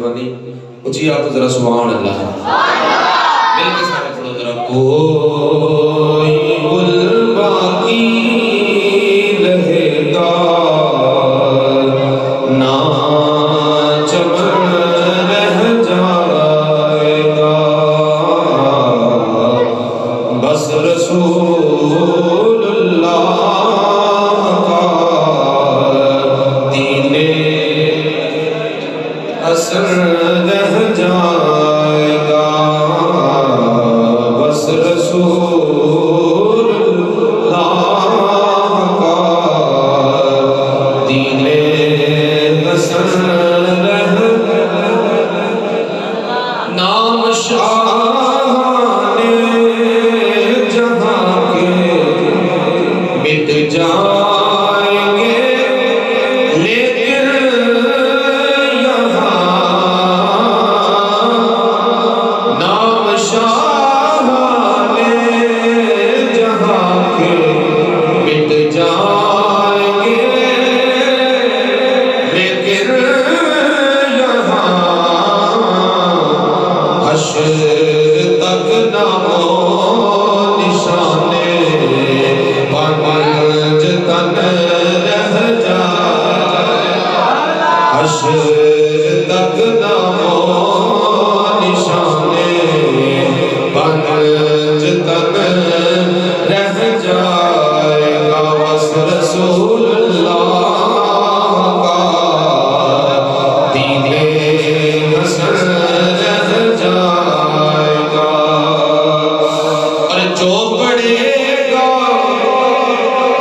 ترجمانی اچھی آپ ذرا سبحان اللہ مل کے سارے پڑھو ذرا کوئی گل باقی رہے گا نہ چمن رہ جائے گا بس رسول اللہ رہ جائے گا بس رسول اللہ کا دین حسن رہ نام شاہان جہاں کے مٹ جائیں گے لیکن تک نامو نشانے پانچ تن رہ جائے حشر تک نامو نشانے پانچ تن رہ جائے گا بس رسول اللہ کا دین حسن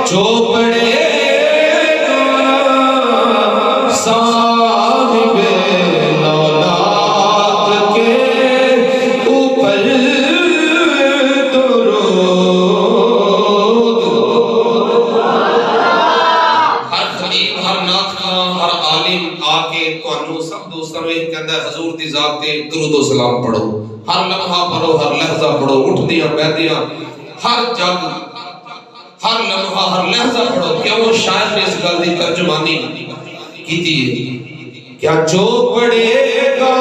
جو پڑھے گا صاحب لولاک کے اوپر درود ہر خطیب ہر نعت خواں ہر عالم آ کے تانوں سب دوستاں کے اندر حضور دی ذات تے درود و سلام پڑھو ہر لمحہ پڑھو ہر لحظہ پڑھو اٹھدیاں بیٹھدیاں ہر جگ ہر لمحہ ہر لحظہ پڑھو کیا وہ شاعر نے اس گل دی ترجمانی کیتی ہے کیا جو پڑھے گا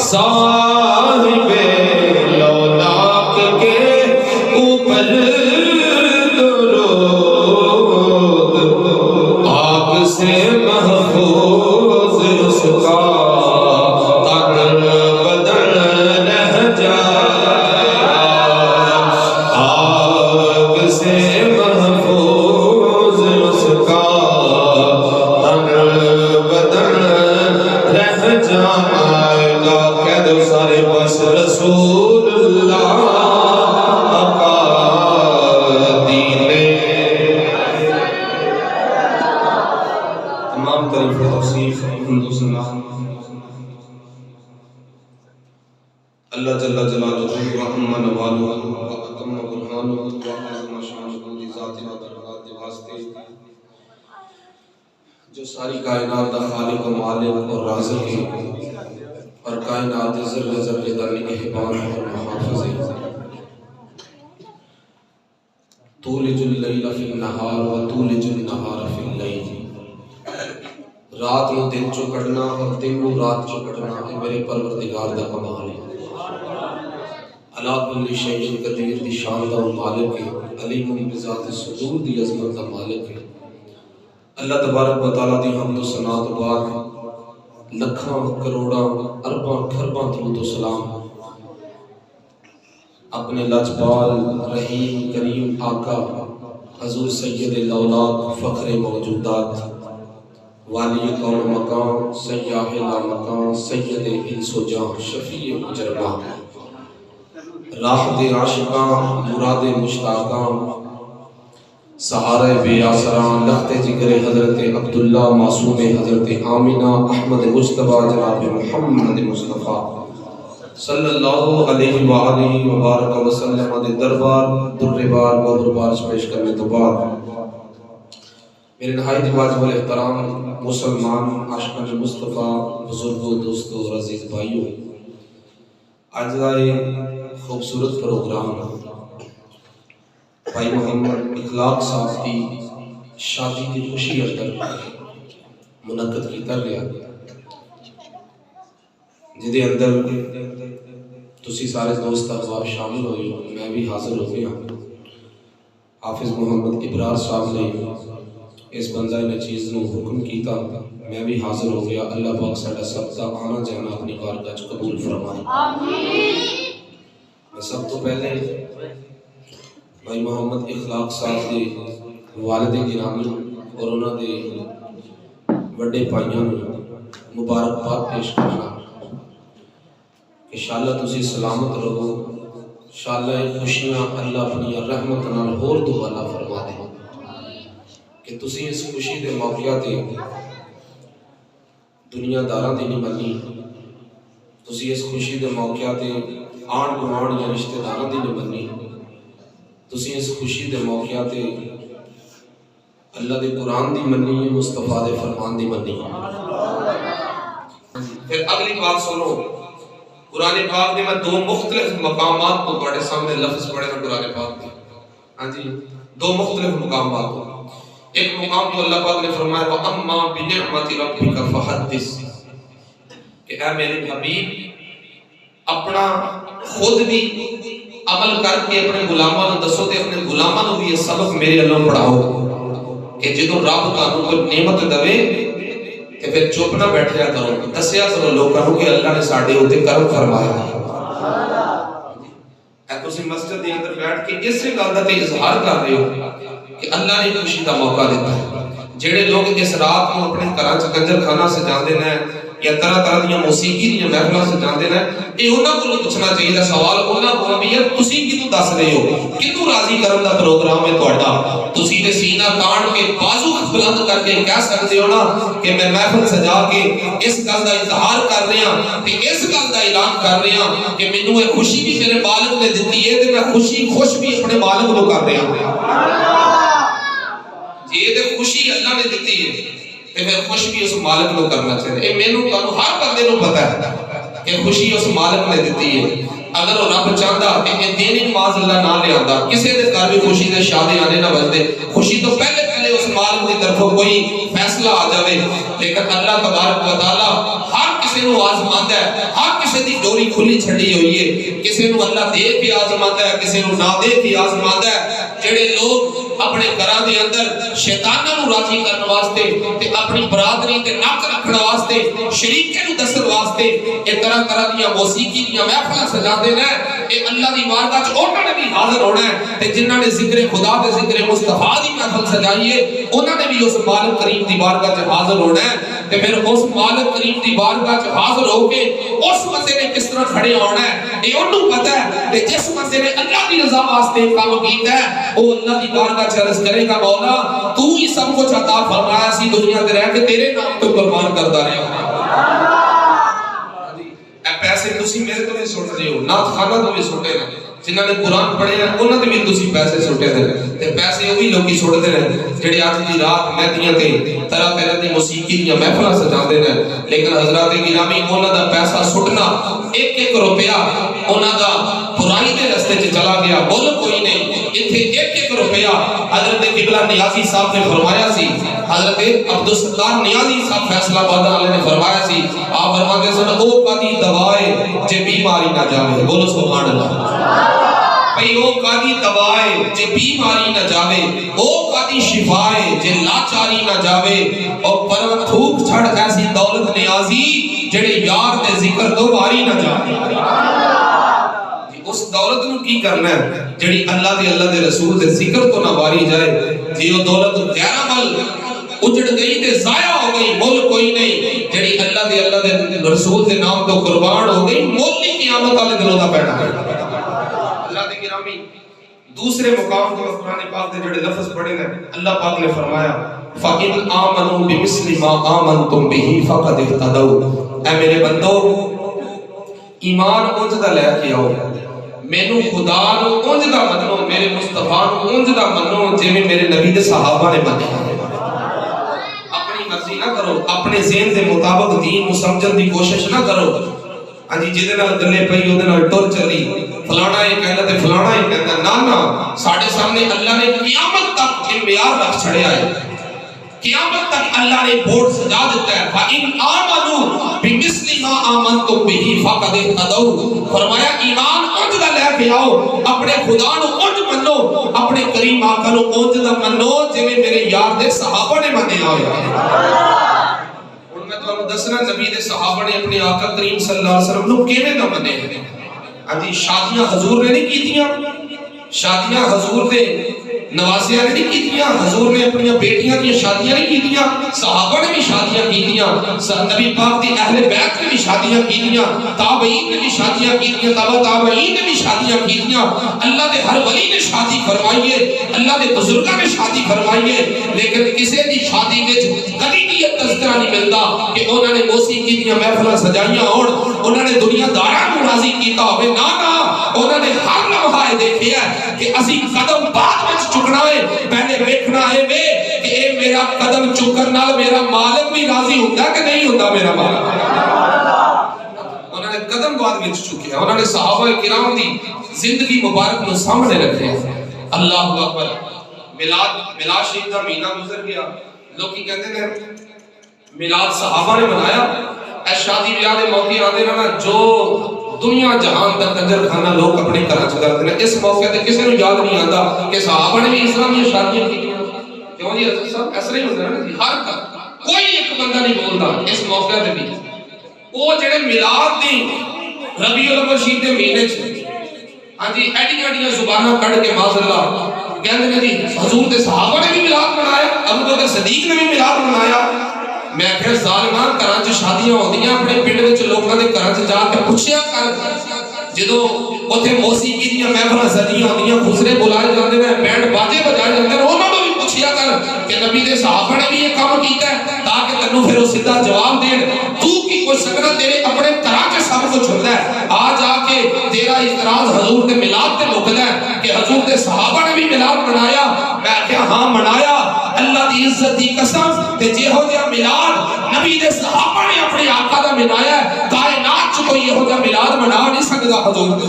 صاحب لولاک کے اوپر درود آگ سے محفوظ اس کا تن بدن رہ جائے سے محفوظ اس کا تن بدن رہ جائے گا کہہ دو سارے بس رسول اللہ کا دین تمام تعریف و توصیف حمد و ثنا اللہ جل جلالہ رحمہ نوالہ واتم برہانہ وعظم شانہ دی ذات و درجات کے واسطے جو ساری کائنات دا خالق و مالک اور رازق ہے اور کائنات ذرے ذرے دا نگہبان اور محافظ ہے تولج اللیل فی النہار و تولج النہار فی اللیل رات نو دن چو کٹنا اور دن نو رات چو کٹنا ہے میرے پروردگار دا کمال ہے علا کل شیء قدیر دی شان دا مالک ہے علیم بذات الصدور دی عظمت دا مالک ہے اللہ تبارک و تعالی دی حمد و ثنا تو بعد لکھاں کروڑاں ارباں کھرباں درود و سلام اپنے لجپال رحیم کریم آقا حضور سید الاولاد فخر موجودات والی قوم مقام سیاح لا مقام سید انس و جان شفیع مجربہ راحت عاشقاں مراد مشتاقاں سہارے بے آسران لخت جگر حضرت عبداللہ معصوم حضرت آمینہ احمد مجتبہ جناب محمد مصطفیٰ صلی اللہ علیہ وآلہ وبارک وسلم دے دربار در بار گوھر بارش پیش کرنے تو بعد میرے نہایت واجب الاحترام مسلمان عاشقان مصطفیٰ بزرگوں دوستوں اور عزیز بھائیوں آج دائے خوبصورت پروگرام بھائی محمد اخلاق صاحب کی شادی کی خوشی اندر منعقد کیتا گیا جدے اندر تسی سارے دوست احباب شامل ہوئی ہو، میں بھی حاضر ہو گیا۔ حافظ محمد ابرار صاحب نے اس بندہ نے چیز نو حکم کیتا، میں بھی حاضر ہو گیا۔ اللہ پاک ساڈا سب دا آنا جانا اپنی بارگاہ وچ قبول فرمائے، آمین۔ میں سب تو پہلے بھائی محمد اخلاق صاحب دے والد گرامی اور انہاں دے بڑے بھائیاں نوں مبارکباد پیش کرنا کہ انشاءاللہ تسی سلامت رہو، انشاءاللہ خوشیاں اللہ اپنی رحمت نال ہور دوبالا فرما دے کہ تسی اس خوشی دے موقع تے دنیا داراں دی نہیں منی، تسی اس خوشی دے موقع تے آن گوان یا رشتہ داراں دی نہیں منی، تسی اس خوشی دے موقع تے اللہ دے قرآن دی منی، مصطفیٰ دے فرمان دی منی۔ پھر اگلی بات سنو، قرآن پاک میں دو مختلف مقامات کو بڑے سامنے لفظ پڑھے ہیں قرآن پاک میں، ہاں جی، دو مختلف مقامات کو۔ ایک مقام تو اللہ پاک نے فرمایا وَأَمَّا بِنِعْمَةِ رَبِّكَ فَحَدِّثْ، کہ اے میرے حبیب اپنا خود بھی عمل کر کے اپنے غلاماں نوں دسو تے اپنے غلاماں نوں بھی یہ سبق میرے اللہ پڑھاؤ کہ جدوں رب تانوں کوئی نعمت دے تے پھر چپ نہ بیٹھیا کرو، دسیا کرو لوکاں نوں کہ اللہ نے ساڈے اوتے کرم فرمایا ہے۔ اے تسی مسجد دے اندر بیٹھ کے اسی گل دا تے اظہار کر رہے ہو کہ اللہ نے خوشی دا موقع دیتا ہے۔ جڑے لوگ اس رات کو اپنے گھراں وچ کنجر خانہ سجاندے نے یا طرح طرح دیاں موسیقی دیاں محفلاں سجاندے نے، اے انہاں کولوں پوچھنا چاہیے سوال انہاں کو بھی یار تسی کیوں دس رہے ہو، کیوں راضی کرن دا پروگرام ہے تہاڈا؟ تسی تے سینہ تان کے بازو بلند کر کے کہہ سکتے ہو نا کہ میں محفل سجا کے اس گل دا اظہار کر رہا ہاں تے اس گل دا اعلان کر رہا ہاں کہ مینوں یہ خوشی بھی میرے مالک نے دتی ہے تے میں خوش بھی اپنے مالک نوں کر رہا ہاں۔ یہ تے خوشی اللہ نے دتی ہے تے پھر خوش بھی اس مالک نوں کرنا چاہیے۔ اے مینوں تانوں ہر بندے نوں پتہ ہے کہ خوشی اس مالک نے دتی ہے۔ اگر وہ رب چاہتا کہ یہ دین معاذ اللہ نہ لے آندا، کسی دے گھر بھی خوشی دے شادی آنے نہ بجدے، خوشی تو پہلے اس مالک کی طرفوں کوئی فیصلہ آ جاوے، لیکن اللہ تبارک و تعالی ہر کسی نوں آزماندا ہے، ہر کسی دی ڈوری کھلی چھڈی ہوئی ہے، کسی نوں اللہ دے کے آزماندا ہے، کسی نوں نہ دے کے آزماندا ہے۔ جڑے لوگ اپنے گھراں دے اندر شیطاناں نوں راضی کرن واسطے تے اپنی برادری تے نک رکھن واسطے شریکے نوں دسن واسطے اے طرح طرح دیاں موسیقی دیاں محفلاں سجاندے نے، اے اللہ دی بارگاہ وچ انہاں نے بھی حاضر ہونا ہے تے جنہاں نے ذکر خدا تے ذکر مصطفیٰ دی محفل سجائی ہے انہاں نے بھی اس مالک کریم دی بارگاہ وچ حاضر ہونا ہے تے پھر اس مالک کریم دی بارگاہ وچ حاضر ہو کے اس بندے نے کس طرح کھڑے ہونا ہے اے انہوں پتہ ہے کہ جس بندے نے اللہ دی رضا واسطے کام کیتا ہے وہ اللہ دی بارگاہ وچ عرض کرے گا مولا تو ہی سب کچھ عطا فرمایا سی، دنیا تے رہ کے تیرے نام تو قربان کرتا رہا۔ اے پیسے تسی میرے تو بھی سن رہے ہو، نعت خانہ تو بھی سنتے ہیں، جنہاں نے قرآن پڑھے ہیں انہاں نے بھی تسی پیسے سٹے دے تے پیسے وہی لوکی سٹدے نے جڑے اج دی رات مہدیاں تے طرح طرح دی موسیقی دیاں محفلاں سجاندے نے، لیکن حضرات گرامی انہاں دا پیسہ سٹنا ایک ایک روپیہ انہاں دا برائی دے رستے چ چلا گیا، بول کوئی نہیں۔ ایتھے ایک ایک روپیہ حضرت قبلہ نیازی صاحب نے فرمایا سی، حضرت عبدالستار نیازی صاحب فیصلہ آباد والے نے فرمایا سی، آپ فرماتے سن او کدی دوائے جے بیماری نہ جاوے، بولو سبحان اللہ۔ بھئی او کدی دوائے جے بیماری نہ جاوے، او کدی شفائے جے لاچاری نہ جاوے، اور پر تھوک چھڑ ایسی دولت نیازی جڑے یار دے ذکر دو باری نہ جاوے۔ اس دولت نو کی کرنا ہے جڑی اللہ دے رسول دے ذکر تو نہ باری جائے، جی وہ دولت غیر عمل اجڑ گئی تے ضائع ہو گئی، مول کوئی نہیں، جڑی اللہ دے رسول دے نام تو قربان ہو گئی، مول نہیں قیامت والے دنوں دا پیدا ہے۔ اللہ دے گرامی دوسرے مقام کو قرآن پاک دے جڑے لفظ پڑھے ہیں اللہ پاک نے فرمایا فَإِنْ آمَنُوا بِمِثْلِ مَا آمَنْتُمْ بِهِ فَقَدِ اهْتَدَوْا، اے میرے بندو ایمان اونج دا لے کے آؤ، مینوں خدا نو اونج دا منو، میرے مصطفیٰ نو اونج دا منو جویں میرے نبی دے صحابہ نے منے۔ اپنی مرضی نہ کرو، اپنے ذہن دے مطابق دین کو سمجھن دی کوشش نہ کرو، ہاں جی جدے نال گلے پئی اودے نال ٹر چلی، فلانا یہ کہنا تے فلانا یہ کہنا، نہ ساڈے سامنے اللہ نے قیامت تک یہ معیار رکھ چھڑیا ہے، قیامت تک اللہ نے بورڈ سجا دیتا ہے فَإِنْ آمَنُوا بِمِثْلِ مَا آمنتم بہ فقد اہتدوا، فرمایا ایمان اونج دا لے کے آؤ، اپنے خدا نو اونج منو، اپنے کریم آقا نو اونج دا منو جویں میرے یار دے صحابہ نے منیا ہویا۔ میں تو دسنا نبی دے صحابہ نے اپنے آقا کریم صلی اللہ علیہ وسلم نو کیویں دا منے ہیں۔ ہاں شادیاں حضور نے نہیں کیتیاں، شادیاں حضور دے نواسیاں نے نہیں کیتیاں، حضور نے اپنی بیٹیاں کی شادیاں نہیں کیتیاں، صحابہ نے بھی شادیاں کیتیاں، نبی پاک دی اہل بیت نے بھی شادیاں کیتیاں، تابعین نے بھی شادیاں کیتیاں، تابع تابعین نے بھی شادیاں کیتیاں، اللہ دے ہر ولی نے شادی فرمائی ہے، اللہ دے بزرگاں نے شادی فرمائی ہے، لیکن کسی دی شادی وچ کبھی بھی یہ تذکرہ نہیں ملتا کہ انہوں نے موسیقی دیاں محفلاں سجائیاں ہون، انہوں نے دنیا داراں کو راضی کیتا ہوئے، نا انہوں نے ہر لمحہ دیکھے ہے کہ اسی قدم بعد وچ چکنا ہے، پہلے دیکھنا ہے وے کہ اے میرا قدم چکن نال میرا مالک بھی راضی ہوتا کہ نہیں ہوتا میرا مالک۔ انہوں نے قدم بعد وچ چکے ہیں، انہوں نے صحابہ کرام دی زندگی مبارک نو سامنے رکھے ہیں۔ اللہ اکبر۔ میلاد شریف دا مہینہ گزر گیا، لوگ کی کہتے ہیں میلاد صحابہ نے منایا، اے شادی بیاہ دے موقع آتے نا جو دنیا جہان دا کنجر خانہ لوگ اپنے گھراں چ کرتے ہیں، اس موقع تے کسی نو یاد نہیں آتا کہ صحابہ نے بھی اسلامی شادیاں کی۔ کیوں جی حضرت صاحب ایسا نہیں ہوتا نا جی، ہر کوئی ایک بندہ نہیں بولتا اس موقع تے بھی۔ وہ جڑے میلاد دی ربیع الاول شریف دے مہینے چ ہاں جی ایڈیاں زباناں کڈ کے معاذ اللہ کہندے نے جی حضور دے صحابہ نے بھی میلاد منایا، ابو بکر صدیق نے بھی میلاد منایا۔ میں کہ ظالمان گھراں چ شادیاں ہوندیاں، اپنے پنڈ وچ لوکاں دے گھراں چ جا کے پوچھیا کر، جدوں اوتھے موسیقی دیاں محفلاں سجیاں ہوندیاں، خسرے بلائے جاندے نے، بینڈ باجے بجائے جاندے نے، انہاں نوں بھی پوچھیا کر کہ نبی دے صحابہ نے بھی یہ کام کیتا ہے، تاکہ تینوں پھر وہ سیدھا جواب دین۔ تو کی کوئی سکنا تیرے اپنے گھراں چ سب کچھ ہوندا ہے، آ جا کے تیرا اعتراض حضور دے میلاد تے مکدا ہے کہ حضور دے صحابہ نے بھی میلاد منایا۔ میں کہ ہاں منایا، اللہ دی عزت دی قسم تے جہو جہا میلاد نبی دے صحابہ نے اپنے آقا دا منایا ہے، کائنات چ کوئی یہو جہا میلاد منا نہیں سکدا حضور دے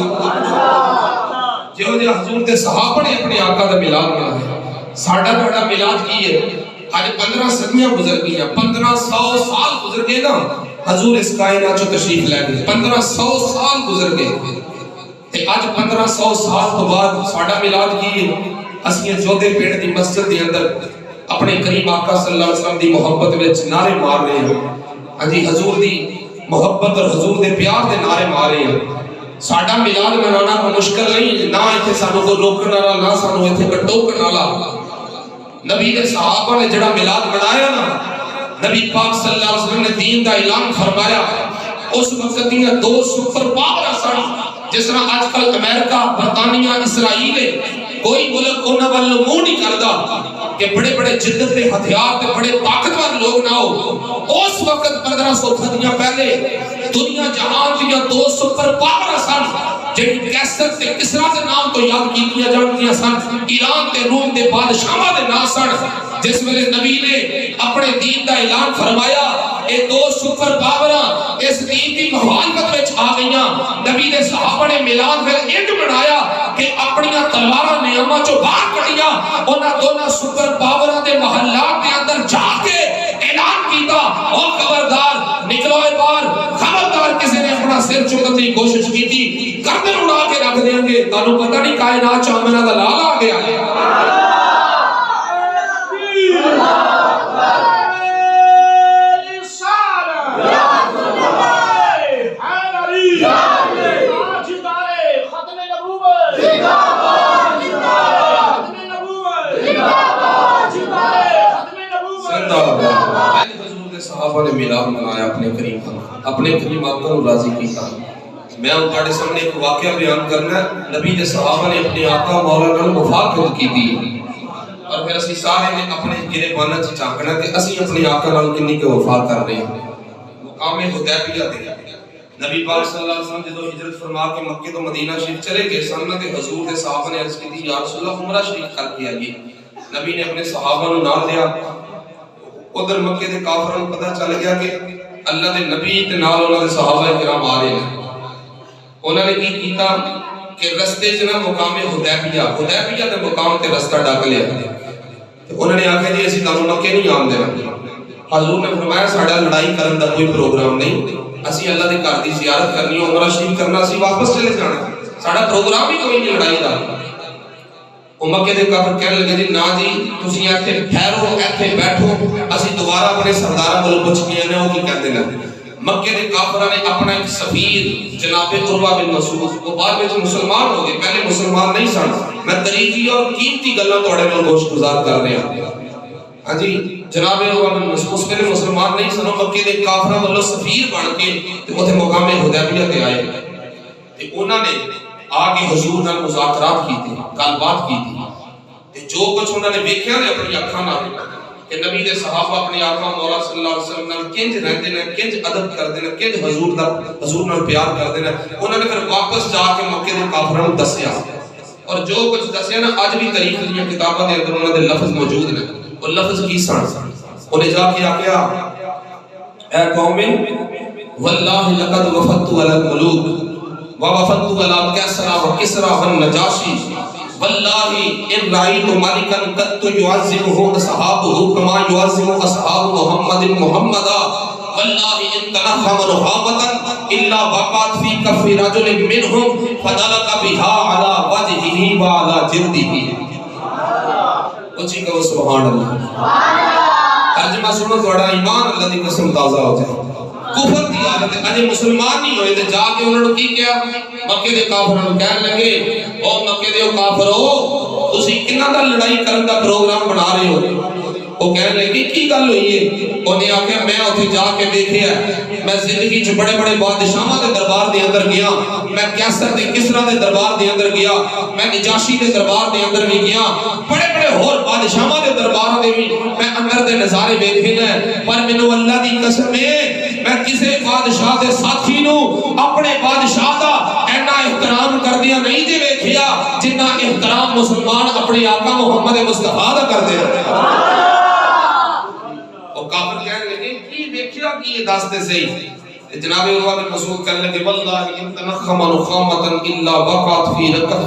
جہو جہا حضور دے صحابہ نے اپنے آقا دا میلاد منایا۔ ساڈا تہاڈا میلاد کی ہے؟ آج 15 صدیاں گزر گئی ہیں، 1500 سال گزر گئے نا، حضور اس کائنات چ تشریف لے گئے، 1500 سال گزر گئے تے اج 1500 سال تو بعد ساڈا میلاد کی ہے؟ اسیں جودے پنڈ دی مسجد دے اندر اپنے کریم آقا صلی اللہ علیہ وسلم دی محبت وچ نعرے مار رہے ہیں، ہاں جی حضور دی محبت اور حضور دے پیار دے نعرے مار رہے ہیں۔ ساڈا میلاد منانا کوئی مشکل نہیں، نہ ایتھے سانوں کوئی روکن والا، نہ سانوں ایتھے کوئی ٹوکن والا۔ نبی دے صحابہ نے جڑا میلاد منایا نا، نبی پاک صلی اللہ علیہ وسلم نے دین دا اعلان فرمایا، اس وقت دیاں 2 سپر پاور سن، جس طرح آج کل امریکہ، برطانیہ، اسرائیل ہے، کوئی ملک انہاں ول منہ نہیں کردا کہ بڑے بڑے جدت دے ہتھیار تے بڑے طاقتور لوگ نہ ہو۔ اس وقت 1500 صدیاں پہلے دنیا جہان دیاں 2 سپر پاور سن، جڑی کیسر تے کسرا دے نام تو یاد کیتیاں جاندیاں سن، ایران تے روم دے بادشاہاں دے نام سن۔ جس ویلے نبی نے اپنے دین دا اعلان فرمایا، اے 2 سپر پاوراں اس دین دی مخالفت وچ آ گئیاں، نبی دے صحابہ نے میلاد پھر انج منایا کہ اپنیاں تلواراں نیاماں چوں باہر کڈیاں، انہاں دونوں سپر پاوراں دے محلات دے اندر جا کے اعلان کیتا، او خبردار نکلو اے باہر، خبردار کسی نے اپنا سر چکن دی کوشش کیتی گردن اڑا کے رکھ دیں گے، تانوں پتہ نہیں کائنات چ امنا دا لال آ گیا ہے۔ صحابہ نے میلاد منایا اپنے کریم آقا کو راضی کیتا۔ میں ان تہاڈے سامنے ایک واقعہ بیان کرنا ہے، نبی دے صحابہ نے اپنے آقا مولا نال مفاقت کیتی اور پھر اسی سارے نے اپنے گریباناں چ جھانکنا کہ اسی اپنے آقا نال کنی کے وفا کر رہے ہیں۔ مقام حدیبیہ دے نبی پاک صلی اللہ علیہ وسلم جدوں ہجرت فرما کے مکے تو مدینہ شریف چلے گئے سن تے حضور دے صحابہ نے عرض کی یا رسول اللہ عمرہ شریف کر کے آئیے۔ نبی نے اپنے صحابہ نو نال لیا، ادھر مکے دے کافراں نوں پتہ چل گیا کہ اللہ دے نبی تے نال انہاں دے صحابہ کرام آ رہے ہیں۔ انہوں نے کی کیتا کہ رستے چ نہ مقام حدیبیہ دے مقام تے رستہ ڈک لیا۔ انہوں نے آکھیا جی اسی تانوں مکے نہیں آن دینا۔ حضور نے فرمایا ساڈا لڑائی کرن دا کوئی پروگرام نہیں، اسی اللہ دے گھر دی زیارت کرنی ہے، عمرہ شریف کرنا، اسی واپس چلے جانا، ساڈا پروگرام ہی کوئی نہیں لڑائی دا۔ وہ مکے دے کافر کہنے لگے جی نا جی تسی ایتھے ٹھہرو، ایتھے بیٹھو، اسی دوبارہ اپنے سرداراں کولوں پوچھ کے آنے وہ کی کہندے نے۔ مکے دے کافراں نے اپنا ایک سفیر جناب عروہ بن مسعود، وہ بعد میں مسلمان ہو گئے، پہلے مسلمان نہیں سن، میں تاریخی اور قیمتی گلاں تواڈے نال گوشت گزار کر رہا ہوں۔ ہاں جی جناب عروہ بن مسعود پہلے مسلمان نہیں سن، مکے دے کافراں والوں سفیر بن کے تے اوتھے مقام حدیبیہ تے آئے تے انہاں نے آگے حضور نال مذاکرات کیتے، گل بات کیتی تے جو کچھ انہوں نے ویکھیا نے اپنی اکھاں نال کہ نبی دے صحابہ اپنے آقا مولا صلی اللہ علیہ وسلم نال کنج رہندے نے، کنج ادب کردے نے، کنج حضور نال پیار کردے نے، انہوں نے پھر واپس جا کے مکے دے کافراں نوں دسیا اور جو کچھ دسیا نا اج بھی تاریخ دی کتاباں دے اندر انہاں دے لفظ موجود نے۔ وہ لفظ کی سن؟ انہیں جا کے آکھیا اے قوم واللہ لقد وفدت علی الملوک ووفدت علی کیسرا وکسرا والنجاشی واللہ ان رأیت ملکا قد يعظمه اصحابه كما يعظم اصحاب محمد محمدا واللہ ان تنحم نحامتا الا وقعت في كف رجل منهم فدلق بها على وجهه وعلى جلده۔ اچھی کہو سبحان اللہ۔ ترجمہ سنو تھوڑا ایمان اللہ دی قسم تازہ ہو جائے۔ کفر دی حالت ہے، اجے مسلمان نہیں ہوئے تے جا کے انہوں نے کی کیا؟ مکے دے کافراں نوں کہن لگے او مکے دے کافرو تسی کنا دا لڑائی کرن دا پروگرام بنا رہے ہو؟ وہ کہنے لگے کی گل ہوئی ہے؟ انہیں آکھیا میں اوتھے جا کے دیکھیا، میں زندگی چ بڑے بڑے بادشاہاں دے دربار دے اندر گیا، میں کیسر تے کسرا دے دربار دے اندر گیا، میں نجاشی دے دربار دے اندر بھی گیا، بڑے بڑے اور بادشاہاں دے دربار دے بھی میں اندر دے نظارے ویکھے نے، پر مینوں اللہ دی قسم ہے میں کسے بادشاہ دے ساتھی نو اپنے بادشاہ دا اینا احترام کردیا نہیں جے ویکھیا جنہ احترام مسلمان اپنے آقا محمد مصطفیٰ دا کردے ہیں۔ اور کافر کہنے لگے کی ویکھیا کی یہ داستے سے جناب عروہ بن مسعود کہنے لگے واللہ ان تنخم نخامتا الا وقعت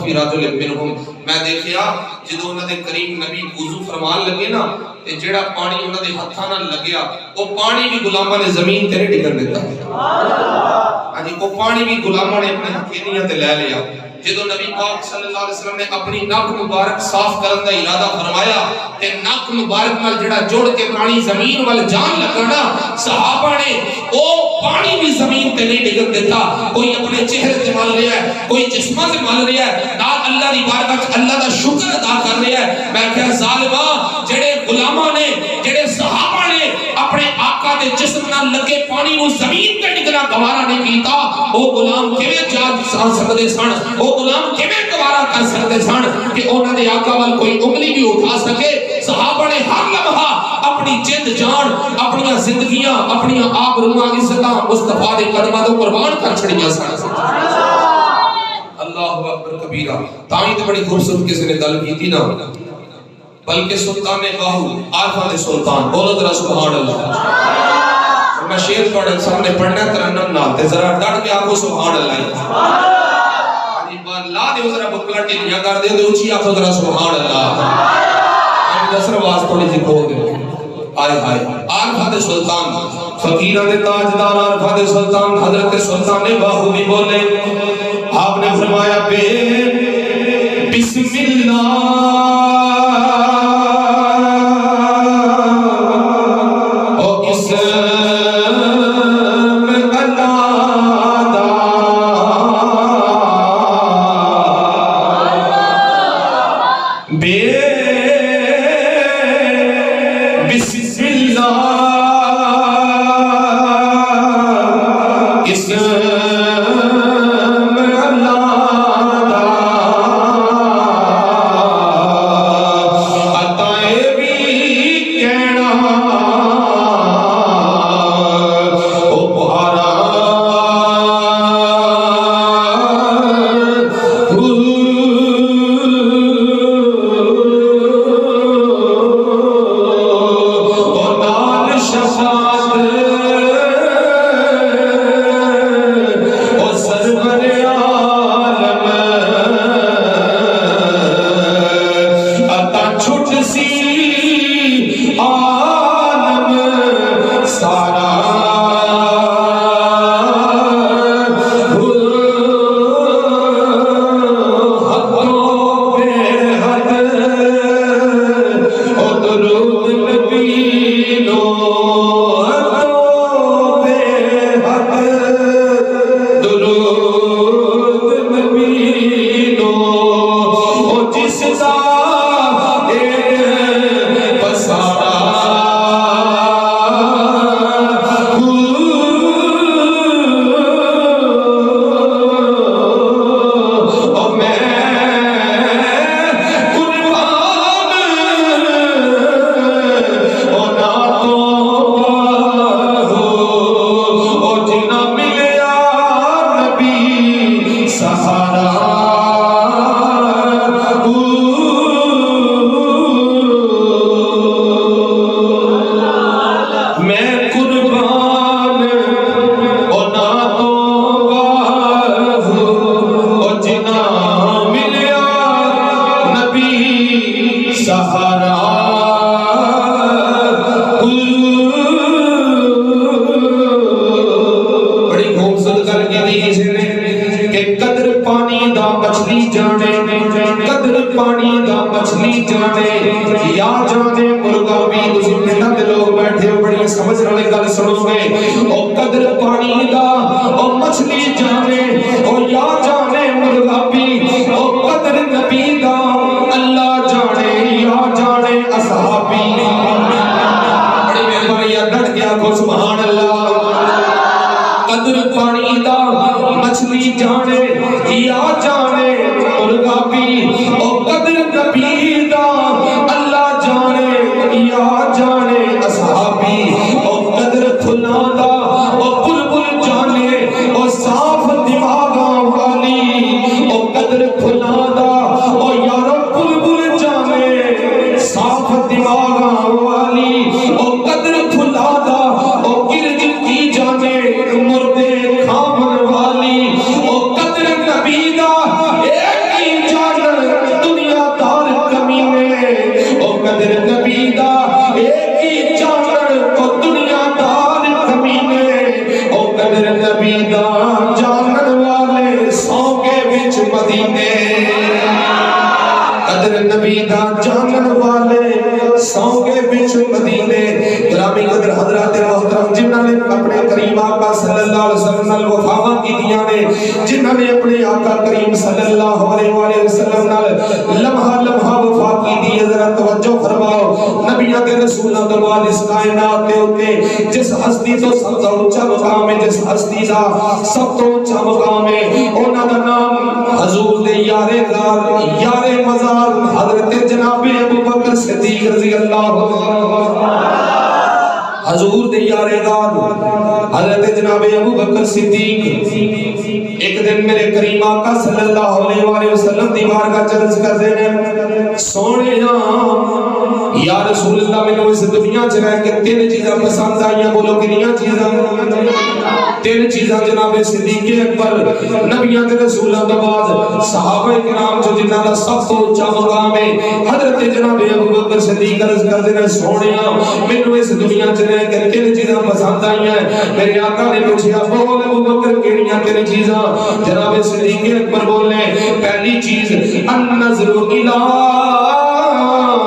فی رجل منہم، میں دیکھیا جدو انہاں دے کریم نبی وضو فرمان لگے نا تے جڑا پانی انہاں دے ہتھاں نال لگیا وہ پانی بھی غلاماں نے زمین تے نہیں ڈگن دیتا، ہاں جی وہ پانی بھی غلاماں نے اپنے ہتھیلیاں تے لے لیا۔ جدو نبی پاک صلی اللہ علیہ وسلم نے اپنی ناک مبارک صاف کرن دا ارادہ فرمایا تے ناک مبارک نال جڑا جوڑ کے پانی زمین وال جان لگا نا صحابہ نے او پانی بھی زمین تے نہیں ڈگن دیتا، کوئی اپنے چہرے تے مل رہا ہے، کوئی جسماں تے مل رہا ہے، نال اللہ دی بارگاہ وچ اللہ دا شکر ادا کر رہا ہے۔ میں کہا ظالما جڑے غلاماں نے جڑے صحابہ نے اپنے آقا دے جسم نال لگے پانی نو زمین تے ڈگنا گوارا نہیں کیتا، او غلام کیویں جا سکدے سن، او غلام کیویں گوارا کر سکدے سن کہ انہاں دے آقا وال کوئی انگلی بھی اٹھا سکے؟ صحابہ نے ہر لمحہ اپنی جد جان اپنی زندگیاں اپنی آبروئاں عزتاں مصطفیٰ دے قدماں تے قربان کر چھڑیاں سن۔ اللہ اکبر کبیرہ۔ تائیں تے بڑی خوبصورت کسی نے گل کیتی نا بلکہ سلطان باہو عارفہ دے سلطان، بولو ذرا سبحان اللہ۔ میں شعر تھوڑے سامنے پڑھنا ترنم نال تے ذرا ڈٹ کے آکھو سبحان اللہ۔ لا دیو ذرا بکلا ٹیلیاں کر دیو تے اونچی آکھو ذرا سبحان اللہ۔ ہم دسر آواز تھوڑی سی کھول دیو۔ آئے ہائے عارفہ دے سلطان فقیرہ دے تاجدار عارفہ دے سلطان حضرت سلطان باہو بھی بولے، آپ نے فرمایا بسم اللہ حضور دے یارے دار حضرت جناب ابو بکر صدیق ایک دن میرے کریم آقا صلی اللہ علیہ وآلہ وسلم دی بارگاہ چرچ کر دینے سونے یا رسول اللہ میں نے اس دنیا چ رہ کے تین چیزاں پسند آئیاں بولو کنیاں چیزاں تین چیزاں جناب صدیق اکبر نبیوں کے رسولوں کے بعد صحابہ کرام جو جنہاں دا سب تو اونچا مقام ہے حضرت جناب ابو بکر صدیق عرض کر دینے سونیا مینوں اس دنیا چ رہ کے تین چیزاں پسند آئیاں میرے آقا نے پوچھا بول ابو بکر کیڑیاں تین چیزاں جناب صدیق اکبر بولے پہلی چیز النظر الی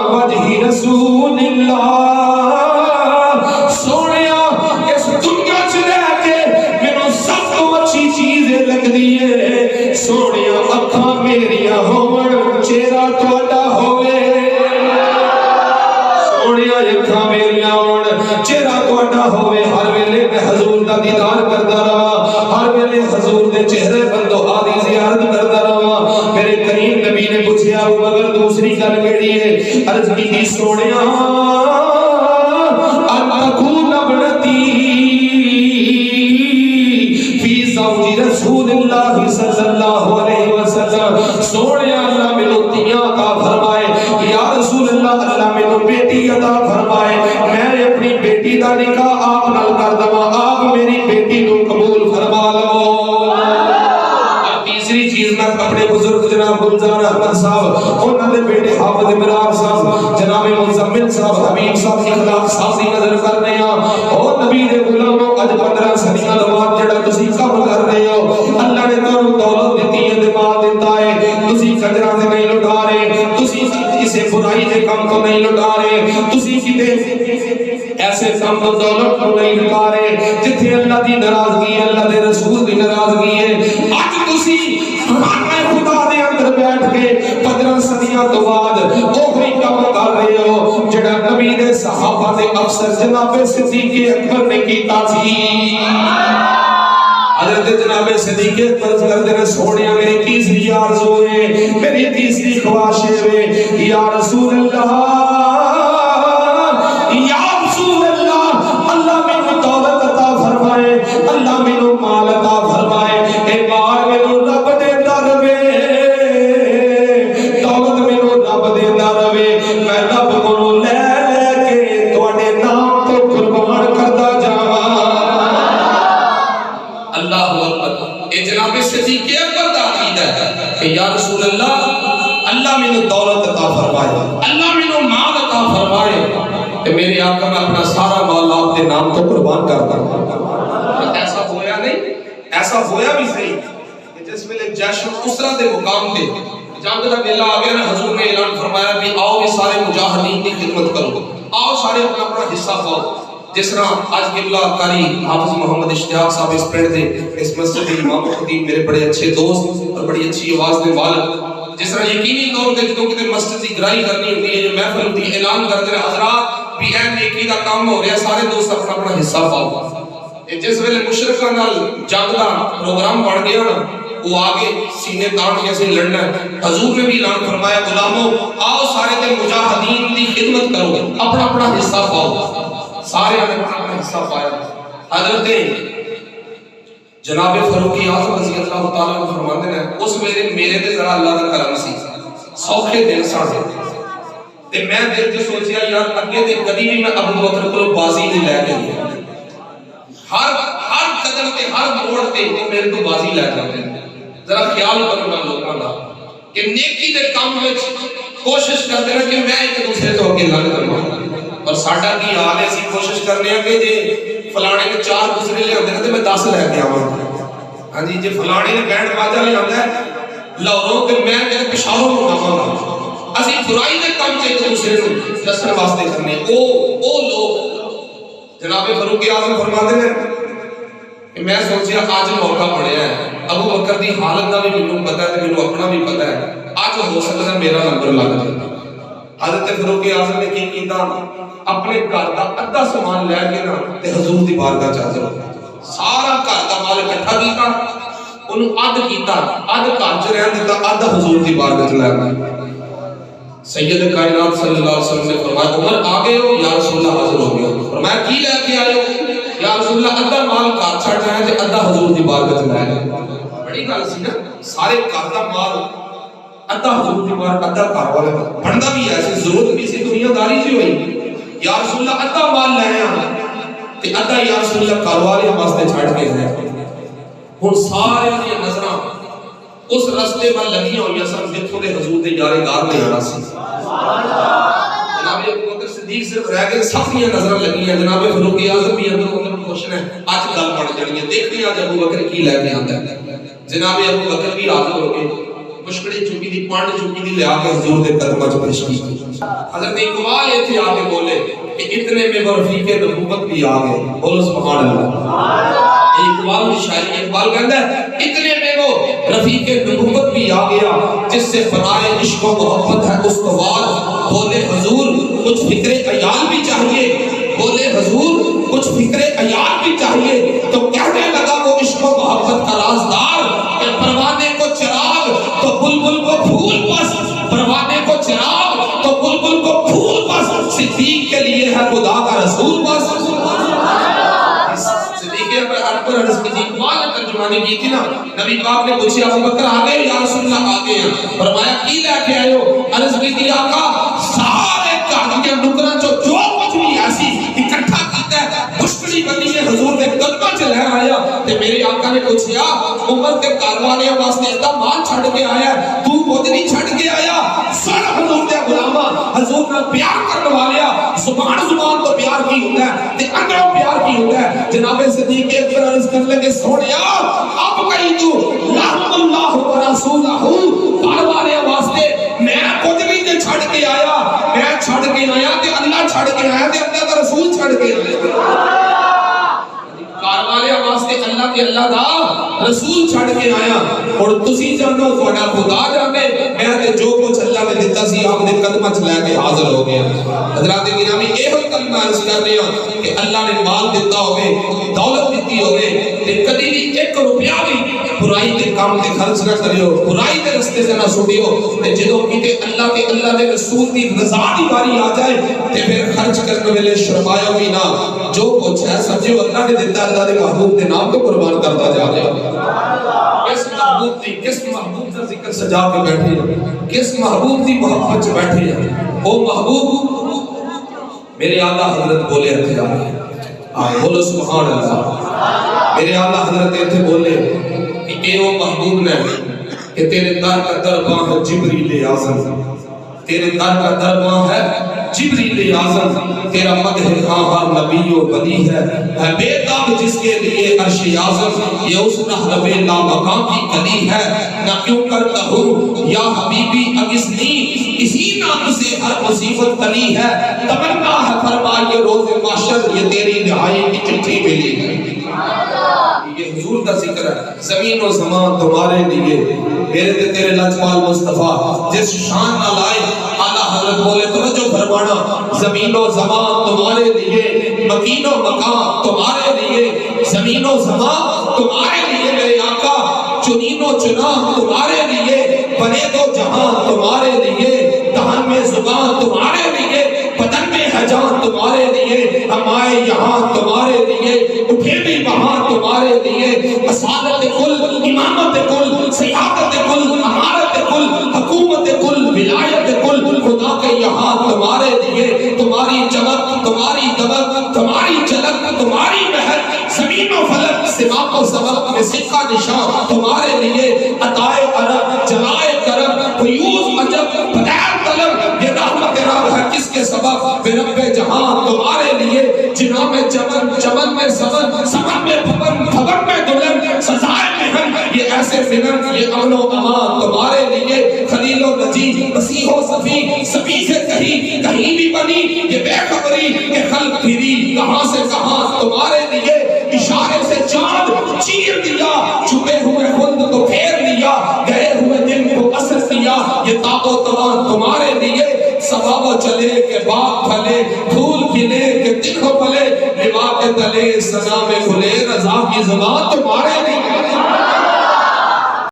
وجہ رسول اللہ سونیا اس دنیا چ رہ کے مینوں سب تو اچھی چیز لگ دی ہے سونیا اکھاں میریاں ہون چہرہ تہاڈا ہوے سونیا اکھاں میریاں ہون چہرہ تہاڈا ہوے ہر ویلے میں حضور دا دیدار کردا رہا ہر ویلے حضور دے چہرے بندو آدی زیارت کردا رہا میرے کریم نبی نے پوچھا ابو بکر دوسری گل کیڑی ہے عرض کی سونیا ان تکون ابنتی فی زوج رسول اللہ صلی اللہ علیہ وسلم سونیا اللہ مینوں تیاں عطا فرمائے یا رسول اللہ اللہ مینوں بیٹی عطا فرمائے میں اپنی بیٹی دا نکاح آپ نال کر دواں آپ میری بیٹی نوں قبول فرما لو چیز میں اپنے بزرگ جناب گلزار احمد صاحب انہوں نے بیٹے حافظ مرار صاحب جناب مزمل صاحب حبیب صاحب کی اخلاق سازی نظر کرنے ہیں اور نبی دے غلاموں اج 15 صدیاں بعد جڑا تسی کام کر رہے ہو اللہ نے تانوں دولت دتی ہے دماغ دیتا ہے تسی کجراں تے نہیں لٹا رہے تسی کسی برائی دے کام تو نہیں لٹا رہے تسی کتے ایسے کم تو دولت کو نہیں نکارے جتھے اللہ دی ناراضگی ہے اللہ دے رسول دی ناراضگی ہے اج تسی خانہ خدا دے اندر بیٹھ کے 15 صدیاں تو بعد اوہی کام کر رہے ہو جڑا نبی دے صحابہ دے افسر جناب صدیق اکبر نے کیتا سی حضرت جناب صدیق اکبر کرتے ہیں سونیا میری تیسری آرزو ہے میری تیسری خواہش ہے یا رسول اللہ یا رسول اللہ اللہ میں دولت عطا فرمائے اللہ میں مال عطا فرمائے اے مال میں رب دیتا رہے دولت میں رب دیتا رہے میں رب کو لے کے تواڈے نام تو قربان کرتا جاواں اللہ اکبر اے جناب صدیق اکبر دا عقیدہ ہے کہ یا رسول اللہ اللہ میں دولت عطا فرمائے اللہ میں مال عطا فرمائے کہ میرے آقا میں اپنا سارا مال آپ کے نام تو قربان کرتا ہوں ایسا ہویا نہیں ایسا ہویا بھی صحیح کہ جس ویلے جیش الاسرہ دے مقام تے جنگ دا ویلا آ گیا نا حضور نے اعلان فرمایا بھی آؤ یہ سارے مجاہدین کی خدمت کرو آؤ سارے اپنا اپنا حصہ پاؤ جس طرح آج قبلہ قاری حافظ محمد اشتیاق صاحب اس پرنٹ دے اس مسجد امام خطیب میرے بڑے اچھے دوست اور بڑی اچھی آواز دے والد جس طرح یقینی طور پہ جدوں کتے مسجد کی گرائی کرنی ہوتی ہے جو محفل ہوتی ہے اعلان کرتے ہیں حضرات بھی اے نیکی دا کام ہو رہا ہے سارے دوست اپنا اپنا حصہ پاؤ جس ویلے مشرکاں نال جنگ دا پروگرام بن گیا نا وہ آگے سینے تان کے سے لڑنا ہے حضور نے بھی اعلان فرمایا غلاموں آؤ سارے تے مجاہدین دی خدمت کرو اپنا اپنا حصہ پاؤ سارے نے اپنا اپنا حصہ پایا حضرت جناب فاروق اعظم رضی اللہ تعالیٰ عنہ فرماتے ہیں اس ویلے میرے تے ذرا اللہ کا کرم سی سوکھے دل ساڑھے تے میں دل تے سوچیا یار اگے تے کبھی بھی میں ابو بکر کو بازی نہیں لے کے گیا ہر قدم تے ہر موڑ تے وہ میرے کو بازی لے جاتے ہیں ذرا خیال کرنا لوگاں دا کہ نیکی دے کام وچ کوشش کرتے ہیں کہ میں ایک دوسرے تو اگے لنگ جاواں اور ساڈا کی حال ہے اسی کوشش کرنے ہیں کہ جے فلانے نے 4 دوسرے لے آندے تے میں 10 لے کے آواں ہاں جی جے فلانے نے بینڈ باجا لے آندا ہے لاہوروں تے میں تے پشاوروں نوں آواں اسی برائی دے کام تے ایک دوسرے نوں دسن واسطے کرنے او لوگ جناب فاروق اعظم فرماتے ہیں کہ میں سوچیا آج موقع بنیا ہے ابو بکر دی حالت دا بھی مینوں پتہ ہے تے مینوں اپنا بھی پتہ ہے آج ہو سکتا ہے میرا نمبر لگ جائے حضرت فاروق اعظم نے کی کیتا اپنے گھر دا ادھا سامان لے کے نا تے حضور دی بارگاہ چ حاضر سارا گھر دا مال اکٹھا کیتا اونوں ادھ کیتا ادھ گھر چ رہن دتا ادھ حضور دی بارگاہ چ لے گیا سید کائنات صلی اللہ علیہ وسلم نے فرمایا عمر آ گئے ہو یا رسول اللہ حاضر ہو گیا فرمایا کی لے کے آئے ہو یا رسول اللہ ادھا مال گھر چھڈ رہے ہیں تے ادھا حضور دی بارگاہ چ لے گئے بڑی گل سی نا سارے گھر دا مال ادھا حضور دی بارگاہ ادھا گھر والے بندا بھی ایسی ضرورت بھی سی دنیا داری سی ہوئی یا رسول اللہ ادھا مال لے آیا تے ادھا یا رسول اللہ گھر والے واسطے چھڈ کے گئے ہن سارے دی نظراں اس راستے پر لگی ہوئی سن جتھوں دے حضور دے یارے گار نے آنا سی جناب ابو بکر صدیق صرف رہ گئے سب دی نظر لگی ہیں جناب فاروق اعظم بھی اندر اندر کوشش ہے اج گل بن جانی ہے دیکھتے ہیں اج ابو بکر کی لے کے آندا ہے جناب ابو بکر بھی حاضر ہو گئے مشکڑی چکی دی پانڈ چکی دی لے کے حضور دے قدماں وچ پیش کی حضرت اقبال ایتھے آ کے بولے کہ اتنے میں رفیق نبوت بھی آ گئے بولو سبحان اللہ اقبال کی شاعری اقبال کہتا ہے اتنے میں وہ رفیق نبوت بھی آ گیا جس سے فنائے عشق و محبت ہے استوار بولے حضور کچھ فکر عیال بھی چاہیے بولے حضور کچھ فکر عیال بھی چاہیے تو کہنے لگا وہ عشق و محبت کا رازدار کہ پروانے کو چراغ تو بلبل کو پھول بس پروانے کو چراغ تو بلبل کو پھول بس صدیق کے لیے ہے خدا کا رسول بس اکبر عرض کی اقبال نے ترجمانی کی تھی نا نبی پاک نے پوچھا ابو بکر آ گئے یا رسول اللہ آ گئے ہیں فرمایا کی لے کے آئے ہو عرض کی تھی آقا سارے گھر کے نکراں جو کچھ بھی ایسی اکٹھا کیتا ہے مشکلی بنی ہے حضور کے قدماں چ لے آیا تے میرے آقا نے پوچھا عمر کے گھر والے واسطے اتنا مال چھڈ کے آیا تو کچھ نہیں چھڈ کے آیا سارا حضور دے غلاماں حضور نال پیار کرنے والےا زبان تو پیار کی ہوندا ہے تے اندروں پیار کی ہوندا ہے جناب صدیق اکبر عرض کرنے لگے سونیا اب کہیں تو رحم اللہ و رسولہ گھر والے واسطے میں کچھ نہیں تے چھڈ کے آیا میں چھڈ کے آیا تے اللہ چھڈ کے آیا تے اللہ دا رسول چھڈ کے آیا کہ اللہ دا رسول چھڑ کے آیا اور تسی جانو تھوڑا خدا جانے میں تے جو کچھ اللہ نے دیتا سی آپ نے قدمہ چ لے کے حاضر ہو گیا حضرات گرامی یہ ہوئی کلمہ عرض کر رہے ہیں کہ اللہ نے مال دیتا ہوئے دولت دیتی ہوئے تے کدی بھی 1 روپیہ بھی برائی دے کام تے خرچ نہ کریو برائی دے رستے سے نہ چھوڑیو تے جدوں کیتے اللہ دے رسول دی رضا دی باری آ جائے تے پھر خرچ کرنے والے شرمایو بھی نہ جو کچھ ہے سمجھو اللہ نے دیتا اللہ دے محبوب دے نام کو قربان کرتا جا رہا کس محبوب کا ذکر سجا کے بیٹھے ہیں کس محبوب دی محبت سے بیٹھے ہیں وہ محبوب میرے اعلیٰ حضرت بولے رکھے آگے بولو سبحان اللہ میرے اعلیٰ حضرت ایتھے بولے کہ اے وہ محبوب نے کہ تیرے در کا درباں ہے جبریل اعظم تیرے در کا درباں ہے جبریل اعظم تیرا مدح خواہاں نبی و ولی ہے بے داغ جس کے لیے عرش اعظم یہ اس نحرب لامکان کی کلی ہے نہ کیوں کرتا ہوں یا حبیبی اگسنی اسی نام سے ہر مصیبت تلی ہے تمنا ہے فرمائے روز محشر یہ تیری رہائی کی چٹھی ملی ہے یہ حضور کا ذکر ہے زمین و زمان تمہارے لیے میرے تے تیرے لجپال مصطفیٰ جس شان نہ لائے اعلیٰ حضرت بولے توجہ فرمانا زمین و زمان تمہارے لیے مکین و مکان تمہارے لیے زمین و زمان تمہارے لیے میرے آقا چنین و چنا تمہارے لیے بنے دو جہاں تمہارے لیے دہن میں زبان تمہارے لیے بدن میں ہے جان تمہارے لیے ہم آئے یہاں تمہارے لیے اٹھے بھی وہاں تمہارے لیے اصالت کل امامت کل سیادت کل امارت کل حکومت کل ولایت کل خدا کے یہاں تمہارے لیے تمہاری چمک تمہاری دمک تمہاری جلک تمہاری محک زمین و فلک سماق و سبق میں سکہ نشان تمہارے لیے عطائے عرب جلائے کرم فیوز عجب بدیر طلب یہ رحمت رب ہے کس کے سبب بے رب جہاں تمہارے لیے جناح میں چمن چمن میں سمن سمن میں پھبن پھبن میں دلن سزائے مہن یہ ایسے فنن یہ امن و امان تمہارے لیے خلیل و نجی مسیح و صفی صفی سے کہیں کہیں بھی بنی یہ بے خبری کہ خلق پھری کہاں سے کہاں تمہارے لیے اشارے سے چاند چیر دیا چھپے ہوئے خلد کو پھیر لیا گئے ہوئے دن کو اثر دیا یہ تاب و توان تمہارے لیے سباب چلے کہ باغ پھلے پھول کھلے کہ دن کو پھلے لوا کے تلے سزا میں کھلے رضا کی زبان تمہارے لیے